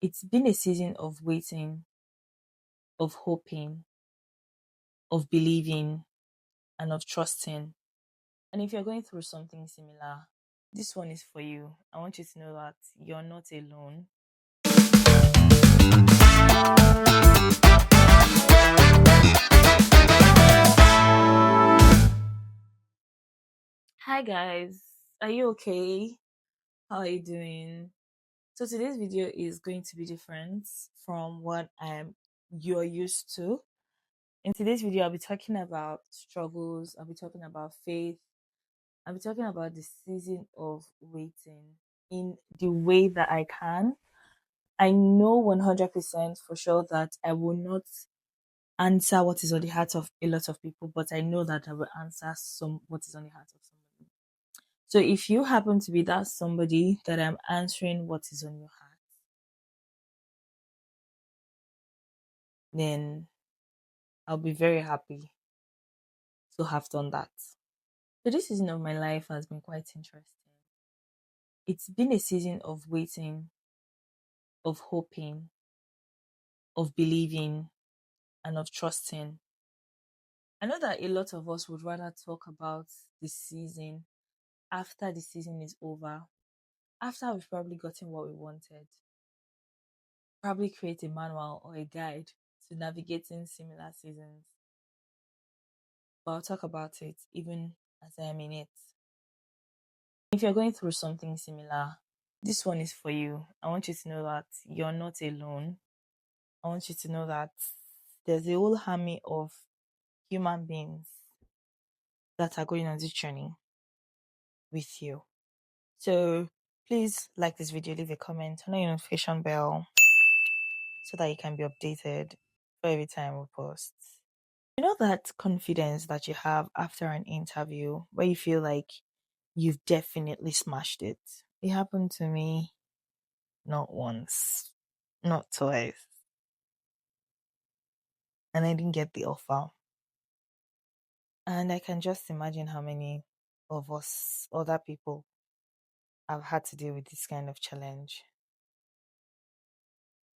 It's been a season of waiting, of hoping, of believing, and of trusting. And if you're going through something similar, this one is for you. I want you to know that you're not alone. Hi, guys. Are you okay? How are you doing? So, today's video is going to be different from what you're used to. In today's video, I'll be talking about struggles, I'll be talking about faith, I'll be talking about the season of waiting in the way that I can. I know 100% for sure that I will not answer what is on the heart of a lot of people, but I know that I will answer some what is on the heart of somebody. So if you happen to be that somebody that I'm answering what is on your heart, then I'll be very happy to have done that. So this season of my life has been quite interesting. It's been a season of waiting, of hoping, of believing, and of trusting. I know that a lot of us would rather talk about the season after the season is over, after we've probably gotten what we wanted, probably create a manual or a guide to navigating similar seasons. But I'll talk about it even as I am in it. If you're going through something similar, this one is for you. I want you to know that you're not alone. I want you to know that there's a whole army of human beings that are going on this journey with you. So please like this video, leave a comment, turn on your notification bell so that you can be updated for every time we post. You know that confidence that you have after an interview where you feel like you've definitely smashed it. It happened to me not once, not twice, and I didn't get the offer. And I can just imagine how many of us, other people, have had to deal with this kind of challenge.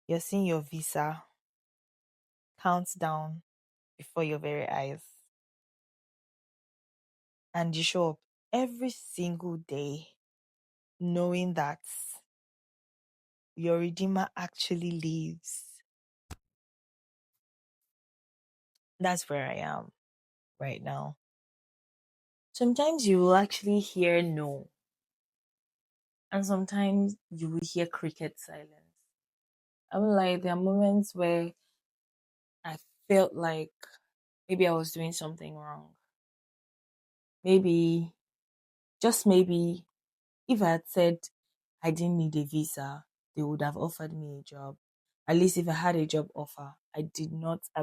You're seeing your visa count down before your very eyes, and you show up every single day knowing that your Redeemer actually lives. That's where I am right now. Sometimes you will actually hear no, and sometimes you will hear cricket silence. I will like there are moments where I felt like maybe I was doing something wrong. Maybe, just maybe, if I had said I didn't need a visa, they would have offered me a job. At least if I had a job offer, I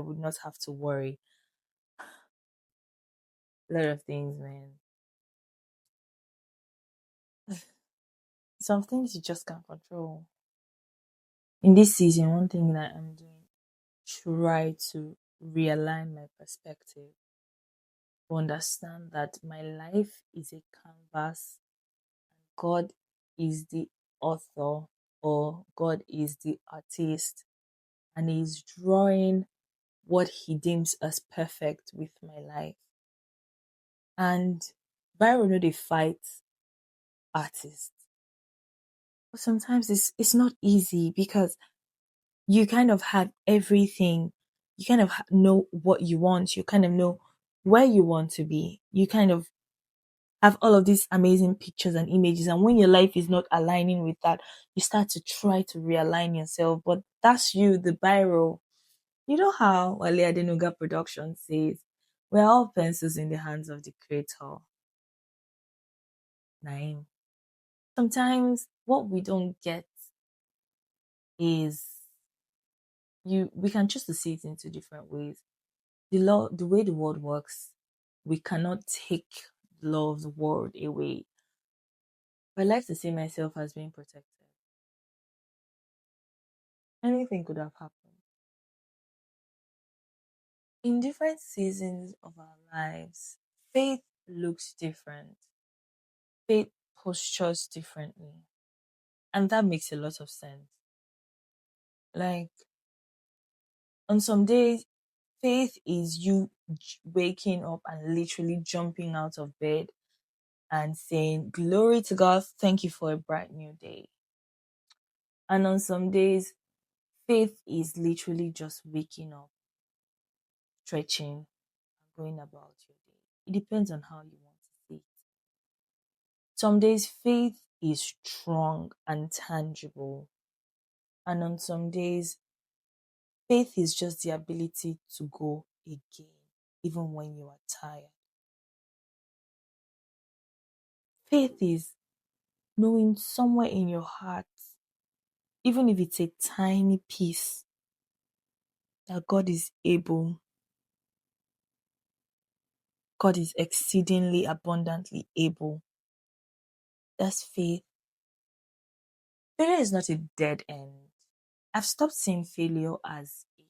would not have to worry. A lot of things, man. Some things you just can't control. In this season, one thing that I'm doing, try to realign my perspective to understand that my life is a canvas. God is the author, or God is the artist, and He's drawing what He deems as perfect with my life. And Byron know they fight artists. But sometimes it's not easy because you kind of have everything. You kind of know what you want. You kind of know where you want to be. You kind of have all of these amazing pictures and images. And when your life is not aligning with that, you start to try to realign yourself. But that's you, the biro. You know how Wale Adenuga production says, we're all pencils in the hands of the creator. Naim. Sometimes what we don't get is we can choose to see it in two different ways. The way the world works, we cannot take the law of the world away. But I like to see myself as being protected. Anything could have happened. In different seasons of our lives, faith looks different. Faith postures differently. And that makes a lot of sense. Like, on some days, faith is you waking up and literally jumping out of bed and saying, "Glory to God, thank you for a bright new day." And on some days, faith is literally just waking up, stretching, and going about your day. It depends on how you want to see it. Some days, faith is strong and tangible. And on some days, faith is just the ability to go again, even when you are tired. Faith is knowing somewhere in your heart, even if it's a tiny piece, that God is able, God is exceedingly abundantly able. That's faith. Failure is not a dead end. I've stopped seeing failure as a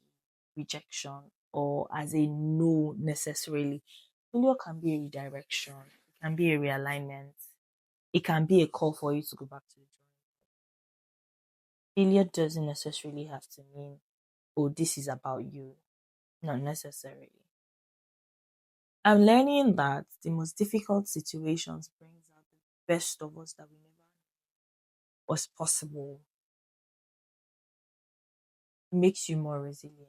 rejection or as a no necessarily. Failure can be a redirection, it can be a realignment, it can be a call for you to go back to the drawing. Failure doesn't necessarily have to mean, oh, this is about you. Not necessarily. I'm learning that the most difficult situations brings out the best of us that we never knew was possible. It makes you more resilient.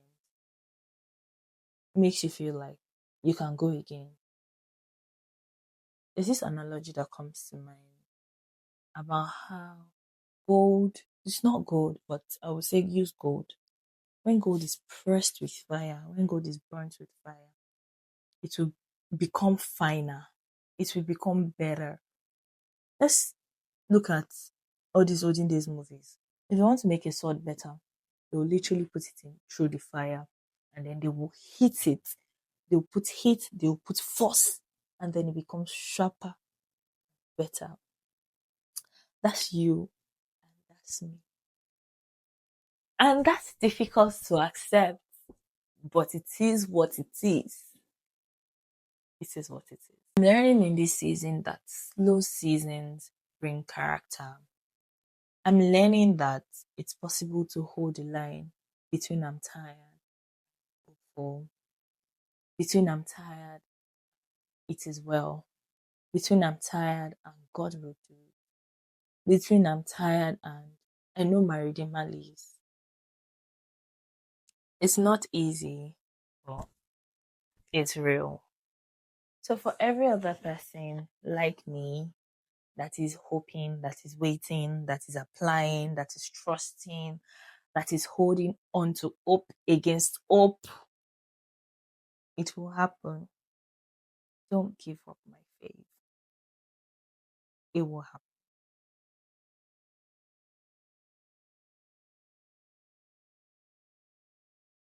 It makes you feel like you can go again. There's this analogy that comes to mind about how gold, it's not gold, but I would say use gold. When gold is pressed with fire, when gold is burnt with fire, it will become finer. It will become better. Let's look at all these olden days movies. If you want to make a sword better, they will literally put it in through the fire and then they will heat it. They'll put heat, they'll put force, and then it becomes sharper, better. That's you and that's me. And that's difficult to accept, but it is what it is. It is what it is. I'm learning in this season that slow seasons bring character. I'm learning that it's possible to hold the line between I'm tired, hopeful, between I'm tired, it is well, between I'm tired and God will do it, between I'm tired and I know my Redeemer lives. It's not easy, but it's real. So for every other person like me that is hoping, that is waiting, that is applying, that is trusting, that is holding on to hope against hope, it will happen. Don't give up my faith. It will happen.